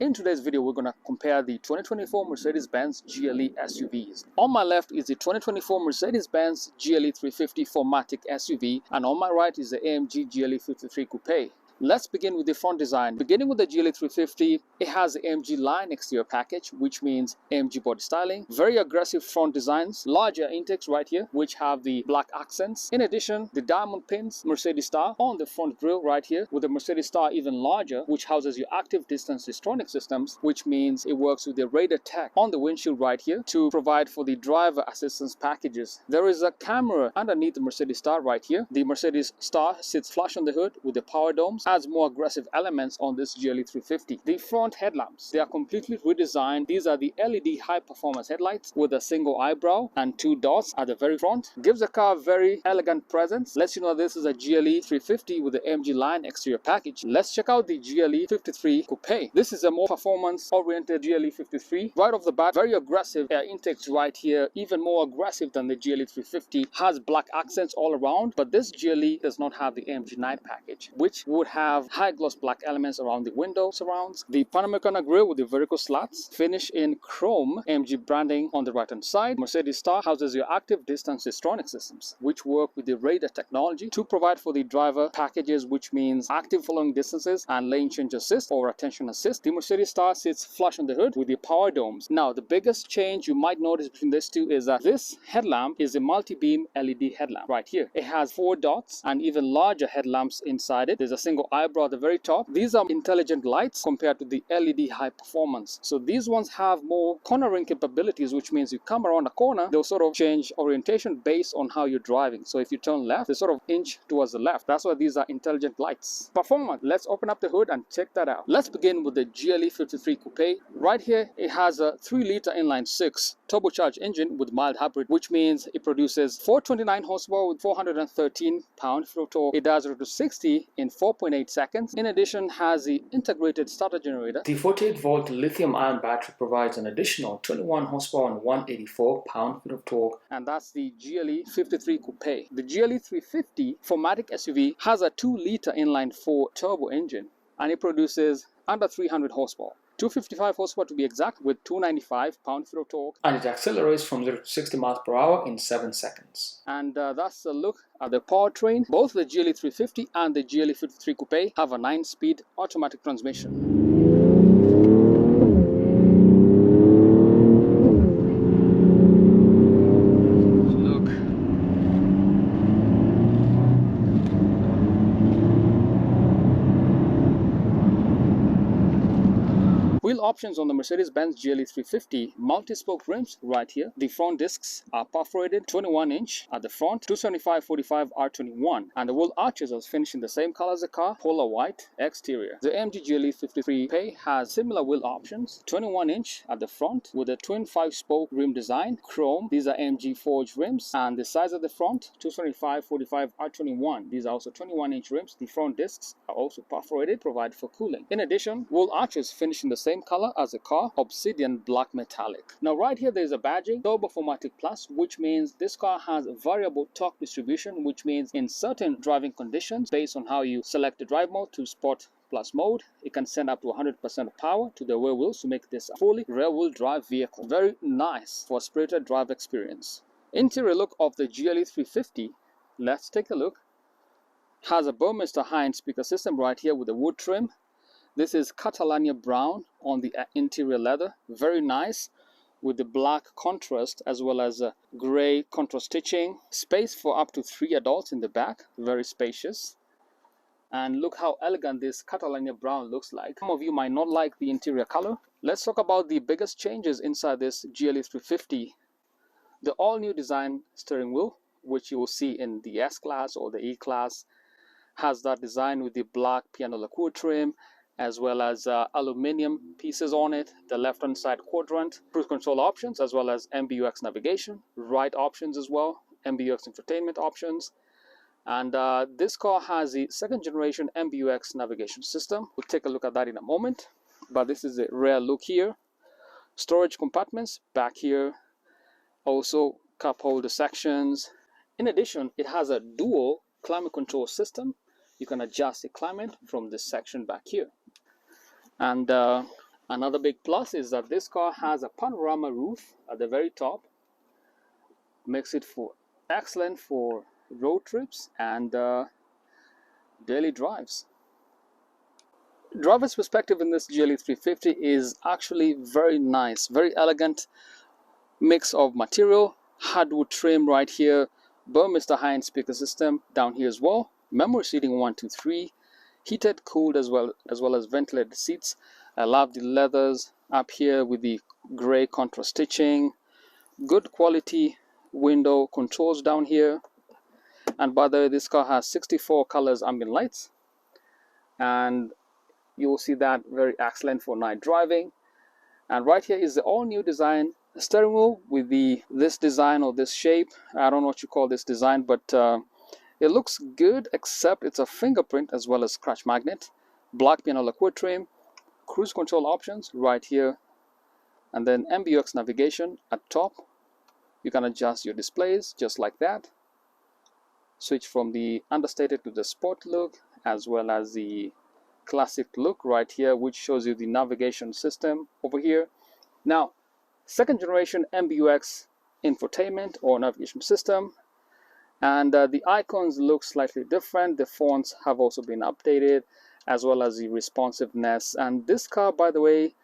In today's video, we're going to compare the 2024 Mercedes-Benz GLE SUVs. On my left is the 2024 Mercedes-Benz GLE 350 4MATIC SUV, and on my right is the AMG GLE 53 Coupe. Let's begin with the front design. Beginning with the GLE 350, it has the AMG line exterior package, which means AMG body styling. Very aggressive front designs, larger intakes right here, which have the black accents. In addition, the diamond pins Mercedes star on the front grille right here, with the Mercedes star even larger, which houses your active distance distronic systems, which means it works with the radar tech on the windshield right here to provide for the driver assistance packages. There is a camera underneath the Mercedes star right here. The Mercedes star sits flush on the hood with the power domes, adds more aggressive elements on this GLE 350. The front headlamps, they are completely redesigned. These are the LED high performance headlights with a single eyebrow and two dots at the very front. Gives the car very elegant presence. Lets you know this is a GLE 350 with the AMG line exterior package. Let's check out the GLE 53 Coupe. This is a more performance oriented GLE 53. Right off the bat, very aggressive air intakes right here, even more aggressive than the GLE 350. Has black accents all around, but this GLE does not have the AMG 9 package, which would have high gloss black elements around the window surrounds. The Panamericana grille with the vertical slats, finish in chrome AMG branding on the right hand side. Mercedes star houses your active distance distronic systems, which work with the radar technology to provide for the driver packages, which means active following distances and lane change assist or attention assist. The Mercedes star sits flush on the hood with the power domes. Now, the biggest change you might notice between these two is that this headlamp is a multi-beam LED headlamp right here. It has 4 dots and even larger headlamps inside it. There's a single eyebrow at the very top. These are intelligent lights compared to the LED high performance. So these ones have more cornering capabilities, which means you come around a corner, they'll sort of change orientation based on how you're driving. So if you turn left, they sort of inch towards the left. That's why these are intelligent lights. Performance. Let's open up the hood and check that out. Let's begin with the GLE 53 Coupe. Right here, it has a 3-liter inline-six turbocharged engine with mild hybrid, which means it produces 429 horsepower with 413 pound-feet of torque. It does 0 to 60 in 4.8 seconds. In addition, has the integrated starter generator. The 48-volt lithium-ion battery provides an additional 21 horsepower and 184 pound-feet of torque, and that's the GLE 53 Coupe. The GLE 350 4MATIC SUV has a 2-liter inline-4 turbo engine, and it produces under 300 horsepower. 255 horsepower to be exact, with 295 pound-feet of torque, and it accelerates from 0 to 60 miles per hour in 7 seconds. And that's a look at the powertrain. Both the GLE 350 and the GLE 53 Coupe have a 9-speed automatic transmission. Wheel options on the Mercedes-Benz GLE 350, multi-spoke rims right here. The front discs are perforated, 21-inch at the front, 275/45 R21, and the wheel arches are finished in the same color as the car, polar white exterior. The AMG GLE 53 Coupe has similar wheel options, 21-inch at the front with a twin 5-spoke rim design, chrome. These are AMG forged rims, and the size of the front, 275/45 R21. These are also 21-inch rims. The front discs are also perforated, provide for cooling. In addition, wheel arches finished in the same color as the car, obsidian black metallic. Now right here there is a badging, Turbo 4MATIC Plus, which means this car has variable torque distribution, which means in certain driving conditions, based on how you select the drive mode to Sport Plus mode, it can send up to 100% of power to the rear wheels to make this a fully rear-wheel drive vehicle. Very nice for a spirited drive experience. Interior look of the GLE 350. Let's take a look. Has a Burmester high-end speaker system right here with a wood trim. This is Catalania brown on the interior leather, very nice with the black contrast as well as a gray contrast stitching. Space for up to 3 adults in the back, very spacious. And look how elegant this Catalania brown looks like. Some of you might not like the interior color. Let's talk about the biggest changes inside this GLE 350. The all-new design steering wheel, which you will see in the S-Class or the E-Class, has that design with the black piano lacquer trim, as well as aluminum pieces on it, the left-hand side quadrant, cruise control options, as well as MBUX navigation, right options as well, MBUX infotainment options. And this car has the 2nd generation MBUX navigation system. We'll take a look at that in a moment, but this is a rare look here. Storage compartments back here, also cup holder sections. In addition, it has a dual climate control system. You can adjust the climate from this section back here. And Another big plus is that this car has a panorama roof at the very top, makes it excellent for road trips and daily drives. Driver's perspective in this GLE 350 is actually very nice, very elegant mix of material, hardwood trim right here, Burmester high-end speaker system down here as well, memory seating 1, 2, 3, heated, cooled as well as ventilated seats. I love the leathers up here with the gray contrast stitching, good quality window controls down here. And by the way, this car has 64 colors ambient lights, and you will see that very excellent for night driving. And right here is the all-new design steering wheel with this design or this shape. I don't know what you call this design, but it looks good, except it's a fingerprint as well as scratch magnet. Black piano lacquer trim, cruise control options right here, and then MBUX navigation at top. You can adjust your displays just like that. Switch from the understated to the sport look, as well as the classic look right here, which shows you the navigation system over here. Now, second generation MBUX infotainment or navigation system, and the icons look slightly different. The fonts have also been updated, as well as the responsiveness. And this car, by the way,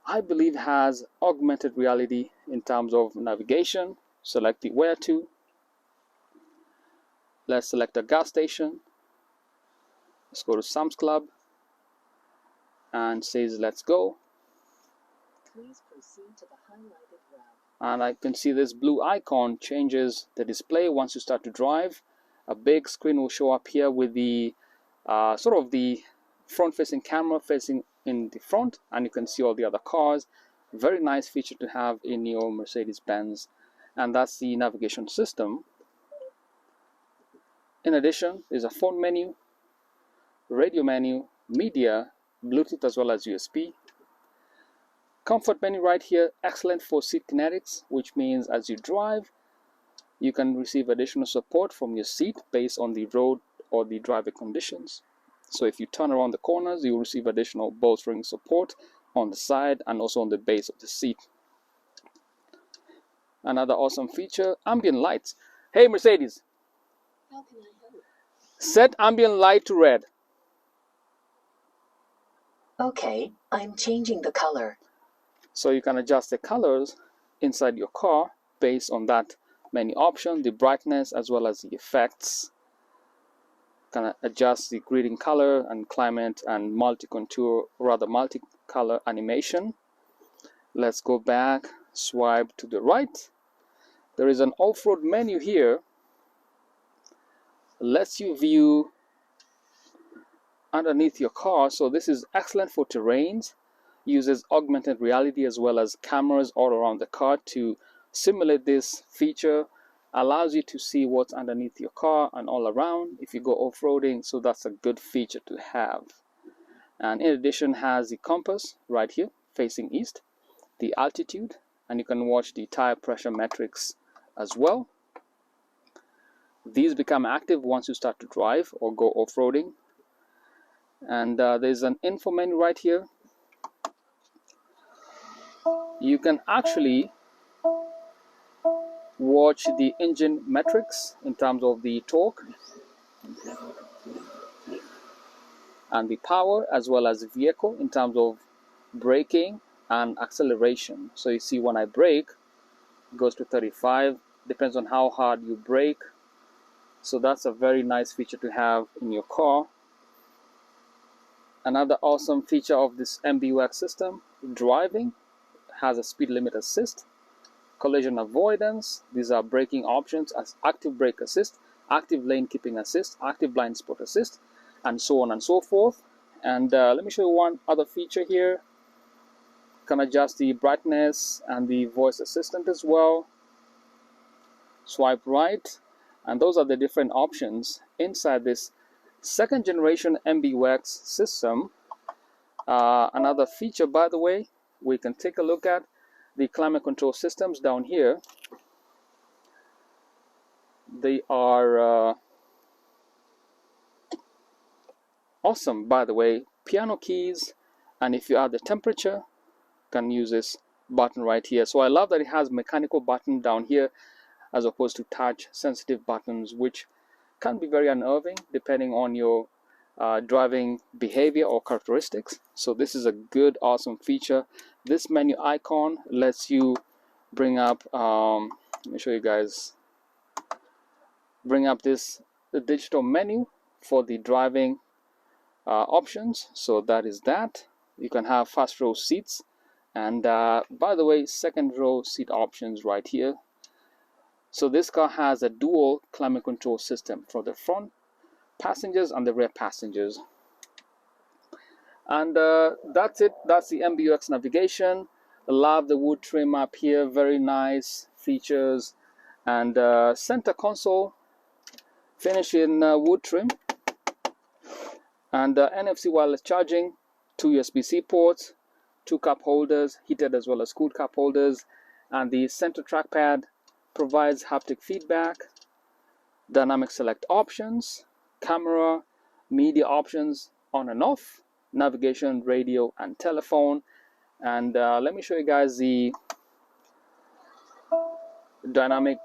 I believe has augmented reality in terms of navigation. Select the where to. Let's select a gas station. Let's go to Sam's Club and says let's go. Please proceed to the highlighted route. And I can see this blue icon changes the display once you start to drive. A big screen will show up here with the sort of the front-facing camera facing in the front, and you can see all the other cars. Very nice feature to have in your Mercedes-Benz, and that's the navigation system. In addition, there's a phone menu, radio menu, media, Bluetooth as well as USB. Comfort menu right here, excellent for seat kinetics, which means as you drive, you can receive additional support from your seat based on the road or the driving conditions. So if you turn around the corners, you will receive additional bolstering support on the side and also on the base of the seat. Another awesome feature, ambient lights. Hey Mercedes, How can I help? set ambient light to red. Okay, I'm changing the color. So you can adjust the colors inside your car based on that many options, the brightness as well as the effects. You can adjust the grading color and climate and multi-contour, rather multi-color animation. Let's go back, swipe to the right. There is an off-road menu here. Lets you view underneath your car. So this is excellent for terrains. Uses augmented reality as well as cameras all around the car to simulate this feature. Allows you to see what's underneath your car and all around if you go off-roading. So that's a good feature to have. And in addition, has the compass right here facing east, the altitude, and you can watch the tire pressure metrics as well. These become active once you start to drive or go off-roading. And there's an info menu right here. You can actually watch the engine metrics in terms of the torque and the power, as well as the vehicle in terms of braking and acceleration. So you see when I brake, it goes to 35, depends on how hard you brake. So that's a very nice feature to have in your car. Another awesome feature of this MBUX system, driving, has a speed limit assist, collision avoidance. These are braking options as active brake assist, active lane keeping assist, active blind spot assist, and so on and so forth. And let me show you one other feature here. You can adjust the brightness and the voice assistant as well. Swipe right, and those are the different options inside this second generation MBUX system. Another feature, by the way, we can take a look at the climate control systems down here. They are awesome, by the way. Piano keys, and if you add the temperature, can use this button right here. So I love that it has mechanical button down here as opposed to touch sensitive buttons, which can be very unnerving depending on your driving behavior or characteristics. So this is a good, awesome feature. This menu icon lets you bring up, let me show you guys, bring up the digital menu for the driving options. So that is that. You can have first row seats, and by the way, second row seat options right here. So this car has a dual climate control system for the front passengers and the rear passengers. And that's it. That's the MBUX navigation. I love the wood trim up here, very nice features. And center console finish in wood trim, and NFC wireless charging, 2 USB-C ports, 2 cup holders, heated as well as cooled cup holders, and the center trackpad provides haptic feedback, dynamic select options, camera, media options on and off, navigation, radio, and telephone. And let me show you guys the dynamic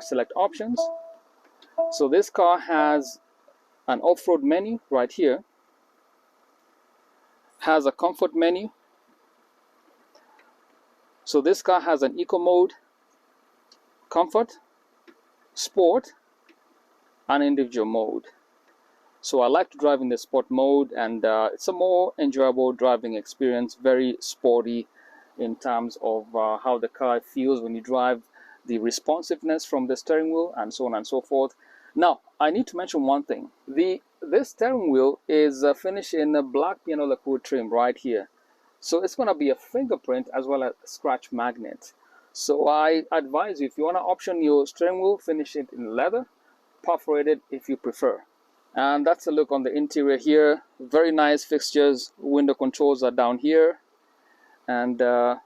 select options. So this car has an off-road menu right here, has a comfort menu. So this car has an eco mode, comfort, sport, and individual mode. So I like to drive in the sport mode, and it's a more enjoyable driving experience, very sporty in terms of how the car feels when you drive, the responsiveness from the steering wheel, and so on and so forth. Now, I need to mention one thing. This steering wheel is finished in a black piano lacquer trim right here. So it's going to be a fingerprint as well as a scratch magnet. So I advise you, if you want to option your steering wheel, finish it in leather, perforated if you prefer. And that's a look on the interior here. Very nice fixtures. Window controls are down here. And there's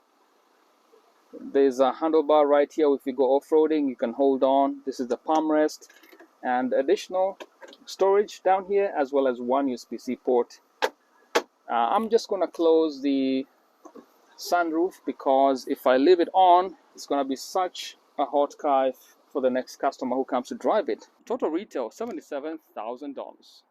a handlebar right here. If you go off-roading, you can hold on. This is the palm rest. And additional storage down here, as well as 1 USB-C port. I'm just going to close the sunroof, because if I leave it on, it's going to be such a hot car for the next customer who comes to drive it. Total retail $77,000.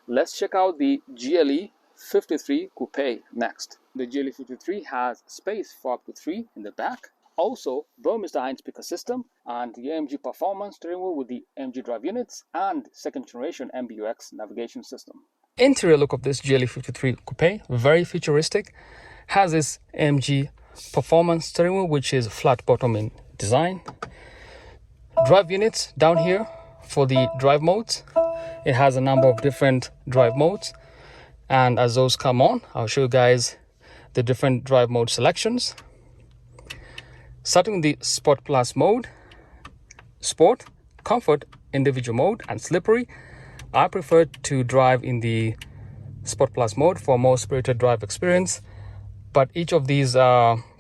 Let's check out the GLE 53 Coupe next. The GLE 53 has space for up to 3 in the back. Also, Mr. Hines speaker system and the AMG performance steering wheel with the AMG drive units and second generation MBUX navigation system. Interior look of this GLE 53 Coupe, very futuristic. Has this AMG performance steering wheel, which is flat bottom in design. Drive units down here for the drive modes. It has a number of different drive modes, and as those come on, I'll show you guys the different drive mode selections. Starting with the Sport Plus mode, Sport, Comfort, Individual mode, and Slippery. I prefer to drive in the Sport Plus mode for a more spirited drive experience, but each of these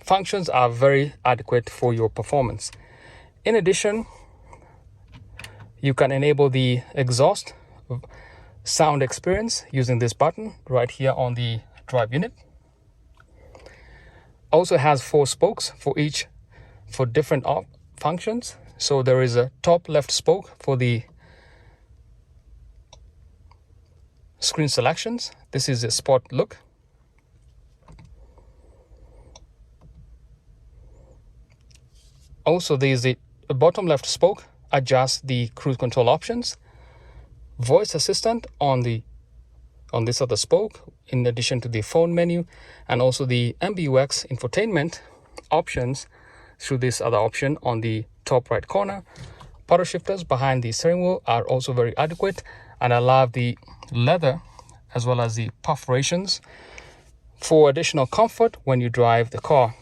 functions are very adequate for your performance. In addition, you can enable the exhaust sound experience using this button right here on the drive unit. Also has 4 spokes for different functions. So there is a top left spoke for the screen selections. This is a sport look. Also, there is a bottom left spoke, adjusts the cruise control options. Voice assistant on this other spoke, in addition to the phone menu, and also the MBUX infotainment options through this other option on the top right corner. Paddle shifters behind the steering wheel are also very adequate, and I love the leather as well as the perforations for additional comfort when you drive the car.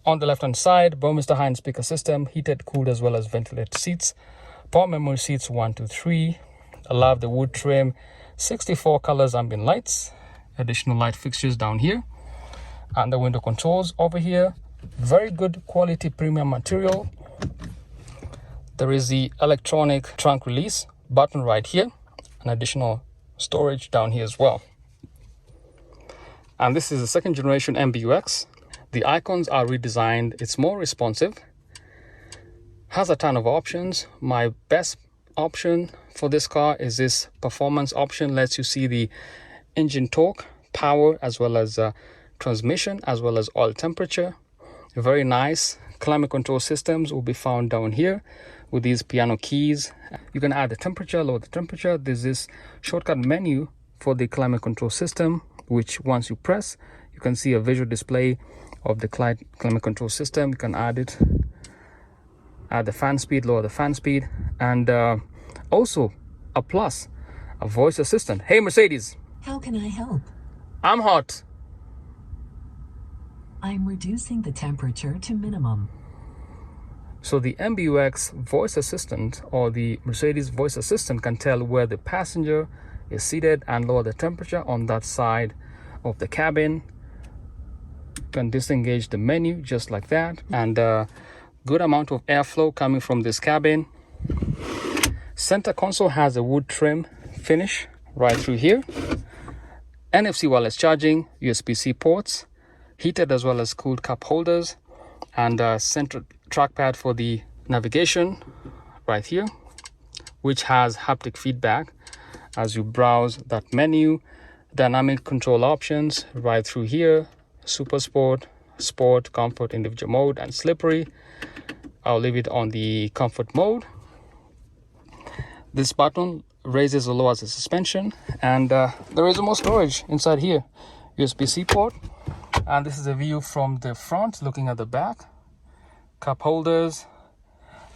On the left hand side, Mr. Hines speaker system, heated, cooled as well as ventilated seats, power memory seats 1, 2, 3. I love the wood trim, 64 colors ambient lights, additional light fixtures down here, and the window controls over here. Very good quality premium material. There is the electronic trunk release button right here, and additional storage down here as well. And this is the second generation MBUX. The icons are redesigned. It's more responsive. Has a ton of options. My best option for this car is this performance option. Lets you see the engine torque, power, as well as transmission, as well as oil temperature. Very nice. Climate control systems will be found down here with these piano keys. You can add the temperature, lower the temperature. There's this shortcut menu for the climate control system, which once you press, you can see a visual display of the climate control system. You can add it, add the fan speed, lower the fan speed, and also a plus, a voice assistant. Hey Mercedes, How can I help? I'm hot. I'm reducing the temperature to minimum. So the MBUX voice assistant, or the Mercedes voice assistant, can tell where the passenger is seated and lower the temperature on that side of the cabin. You can disengage the menu just like that, and good amount of airflow coming from this cabin. Center console has a wood trim finish right through here. NFC wireless charging, USB-C ports, heated as well as cooled cup holders, and center trackpad for the navigation right here, which has haptic feedback as you browse that menu. Dynamic control options right through here: super sport, sport, comfort, individual mode, and slippery. I'll leave it on the comfort mode. This button raises or lowers the suspension, and there is more storage inside here. USB-C port, and this is a view from the front looking at the back. Cup holders.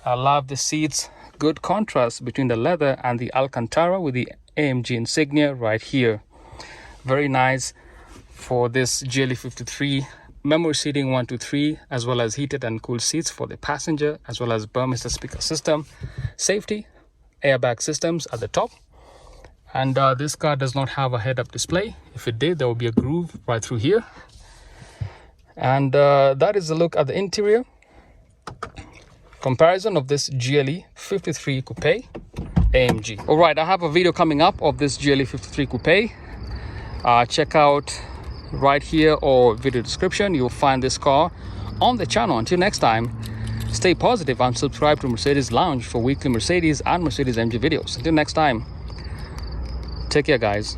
I love the seats. Good contrast between the leather and the Alcantara with the AMG insignia right here. Very nice for this GLE 53. Memory seating 1 to 3, as well as heated and cooled seats for the passenger, as well as Burmester speaker system. Safety, airbag systems at the top. And this car does not have a head-up display. If it did, there will be a groove right through here. And that is a look at the interior. Comparison of this GLE 53 Coupe AMG. All right, I have a video coming up of this GLE 53 Coupe. Check out right here or video description. You'll find this car on the channel. Until next time, stay positive and subscribe to Mercedes Lounge for weekly Mercedes and Mercedes AMG videos. Until next time, take care, guys.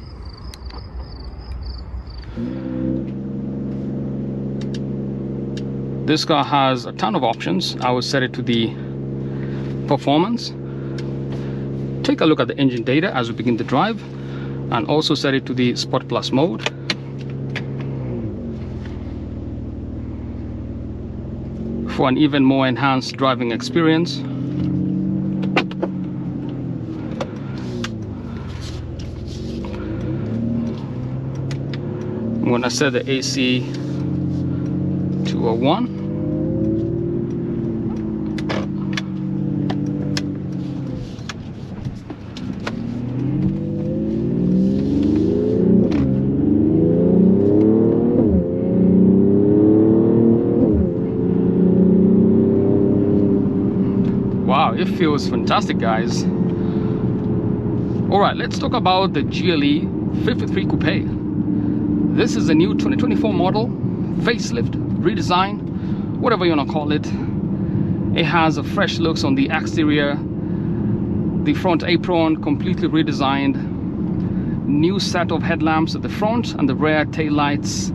This car has a ton of options. I will set it to the performance. Take a look at the engine data as we begin the drive, and also set it to the Sport Plus mode. For an even more enhanced driving experience. I'm gonna set the AC to a 1. Wow, it feels fantastic, guys. All right, let's talk about the GLE 53 Coupe. This is a new 2024 model, facelift, redesign, whatever you want to call it. It has a fresh looks on the exterior, the front apron completely redesigned, new set of headlamps at the front and the rear tail lights.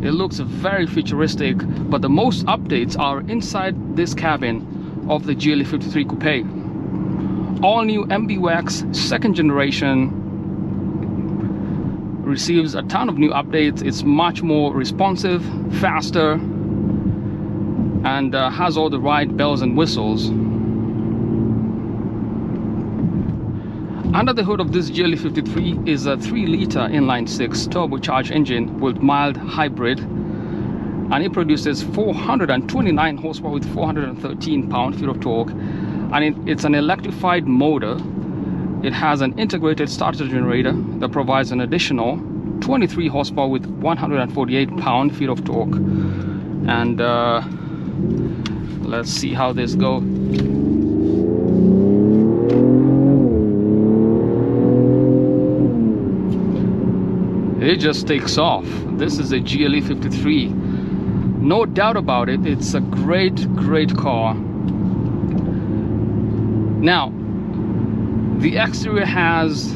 It looks very futuristic, but the most updates are inside this cabin of the GLE 53 Coupe. All new MBUX second generation receives a ton of new updates. It's much more responsive, faster, and has all the right bells and whistles. Under the hood of this GLE 53 is a 3-liter inline-six turbocharged engine with mild hybrid, and it produces 429 horsepower with 413 pound-feet of torque, and it's an electrified motor. It has an integrated starter generator that provides an additional 23 horsepower with 148 pound-feet of torque. And let's see how this goes. it just takes off. This is a GLE 53. No doubt about it, it's a great car. Now, the exterior has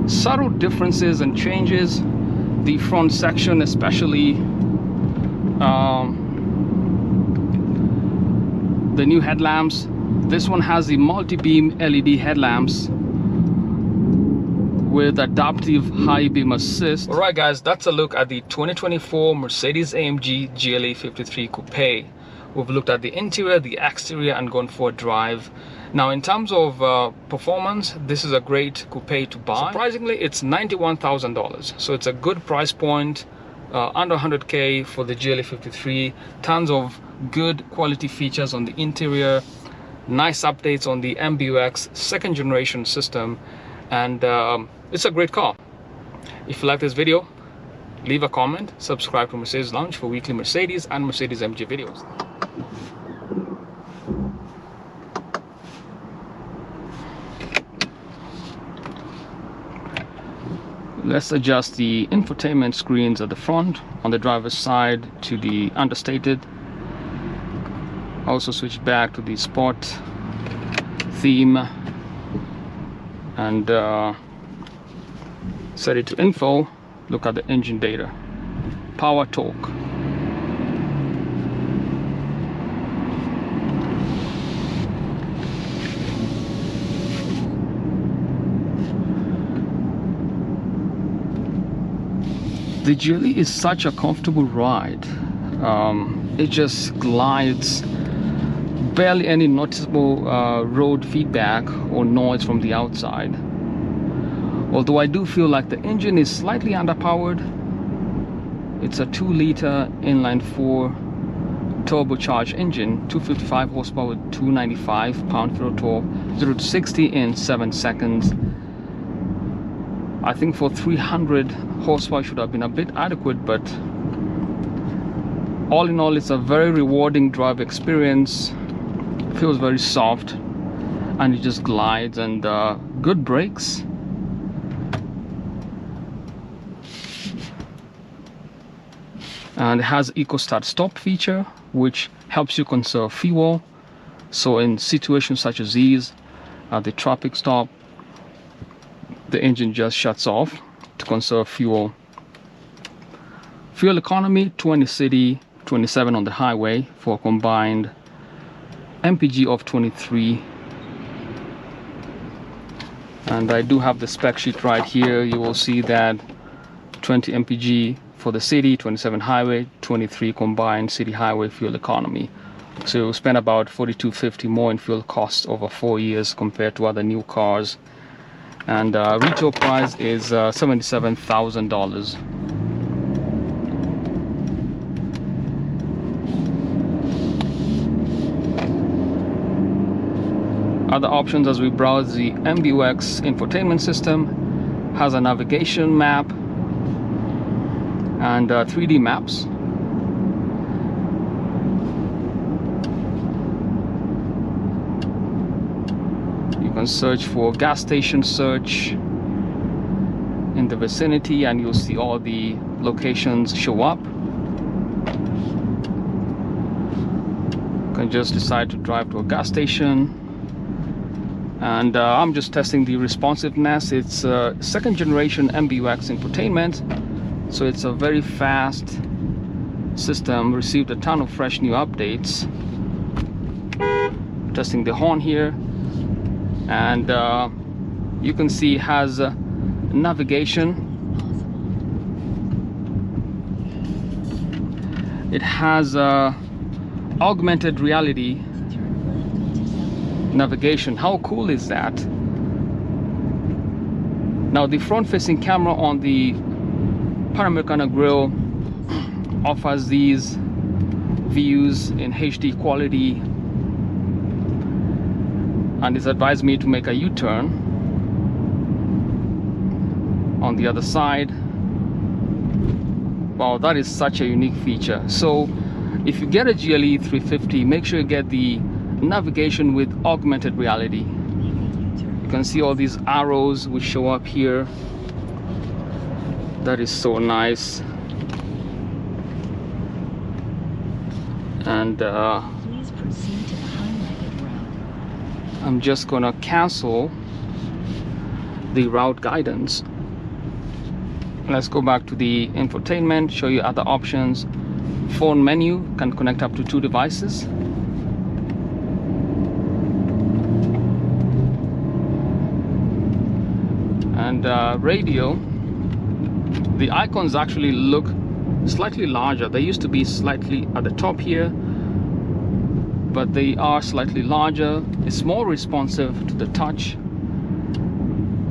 subtle differences and changes. The front section, especially the new headlamps. This one has the multi-beam LED headlamps with adaptive high beam assist. All right guys, that's a look at the 2024 Mercedes-AMG GLE 53 Coupe. We've looked at the interior, the exterior, and gone for a drive. Now in terms of performance, this is a great coupe to buy. Surprisingly, it's $91,000, so it's a good price point, under 100K for the GLE 53. Tons of good quality features on the interior, nice updates on the MBUX second generation system, and it's a great car. If you like this video, leave a comment, subscribe to Mercedes Lounge for weekly Mercedes and Mercedes MG videos. Let's adjust the infotainment screens at the front on the driver's side to the understated. Also switch back to the sport theme and set it to info. Look at the engine data, power, torque. The GLE is such a comfortable ride. It just glides, barely any noticeable road feedback or noise from the outside. Although I do feel like the engine is slightly underpowered. It's a 2-liter inline-4 turbocharged engine, 255 horsepower with 295 pound-feet of torque, 0 to 60 in 7 seconds. I think for 300 horsepower should have been a bit adequate, but all in all, it's a very rewarding drive experience. Feels very soft and it just glides, and good brakes. And it has Eco Start Stop feature, which helps you conserve fuel. So in situations such as these, at the traffic stop, the engine just shuts off to conserve fuel. Fuel economy, 20 city, 27 on the highway, for a combined MPG of 23. And I do have the spec sheet right here. You will see that 20 MPG for the city, 27 highway, 23 combined city highway fuel economy. So you'll spend about $42.50 more in fuel costs over 4 years compared to other new cars. And retail price is $77,000. Other options as we browse the MBUX infotainment system, has a navigation map and 3D maps. You can search for gas station search in the vicinity and you'll see all the locations show up. You can just decide to drive to a gas station. And I'm just testing the responsiveness. It's second generation MBUX infotainment, so it's a very fast system. Received a ton of fresh new updates. Testing the horn here, and you can see it has navigation. It has augmented reality navigation. How cool is that? Now the front-facing camera on the Panamericana grille offers these views in HD quality, and it's advised me to make a U-turn on the other side. Wow, that is such a unique feature. So if you get a GLE 350, make sure you get the navigation with augmented reality. You can see all these arrows which show up here. That is so nice. And Please proceed to the highlighted route. I'm just gonna cancel the route guidance. Let's go back to the infotainment, show you other options. Phone menu can connect up to 2 devices. And radio, the icons actually look slightly larger. They used to be slightly at the top here, but they are slightly larger. It's more responsive to the touch.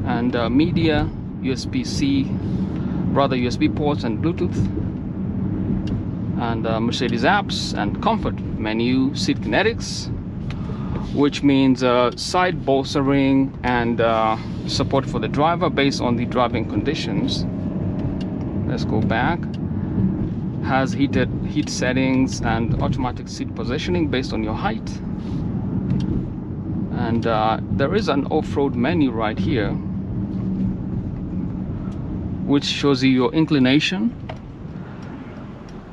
And media, USB-C, rather USB ports and Bluetooth. And Mercedes apps and comfort menu, seat kinetics, which means side bolstering and support for the driver based on the driving conditions. Let's go back. Has heat settings and automatic seat positioning based on your height. And there is an off-road menu right here, which shows you your inclination,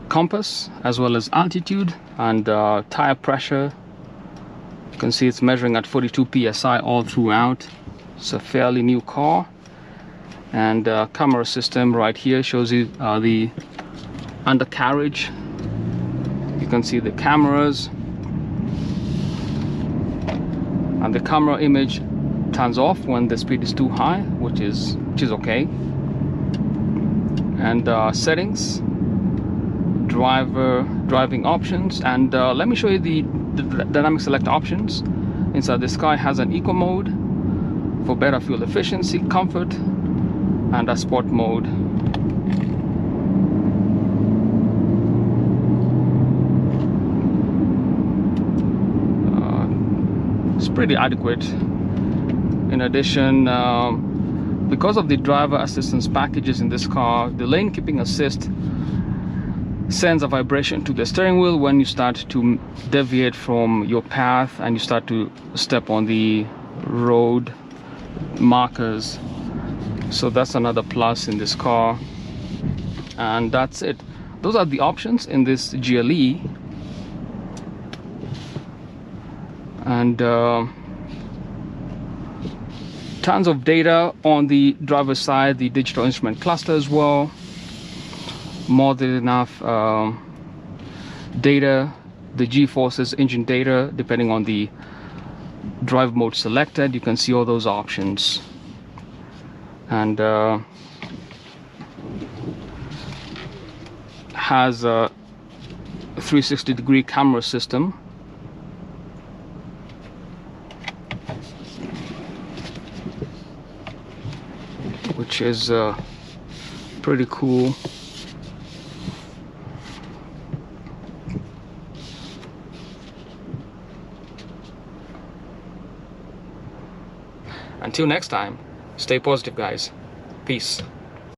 compass, as well as altitude and tire pressure. You can see it's measuring at 42 psi all throughout. It's a fairly new car. And camera system right here shows you the undercarriage. You can see the cameras, and the camera image turns off when the speed is too high, which is okay. And settings, driving options, and let me show you the dynamic select options. Inside this car has an eco mode for better fuel efficiency, comfort, and a sport mode. It's pretty adequate. In addition, because of the driver assistance packages in this car, the lane keeping assist sends a vibration to the steering wheel when you start to deviate from your path and you start to step on the road markers. So that's another plus in this car. And that's it. Those are the options in this GLE. And tons of data on the driver's side, the digital instrument cluster as well. More than enough data, the G-forces engine data, depending on the drive mode selected. You can see all those options. And has a 360-degree camera system. Which is pretty cool. Until next time, stay positive, guys. Peace.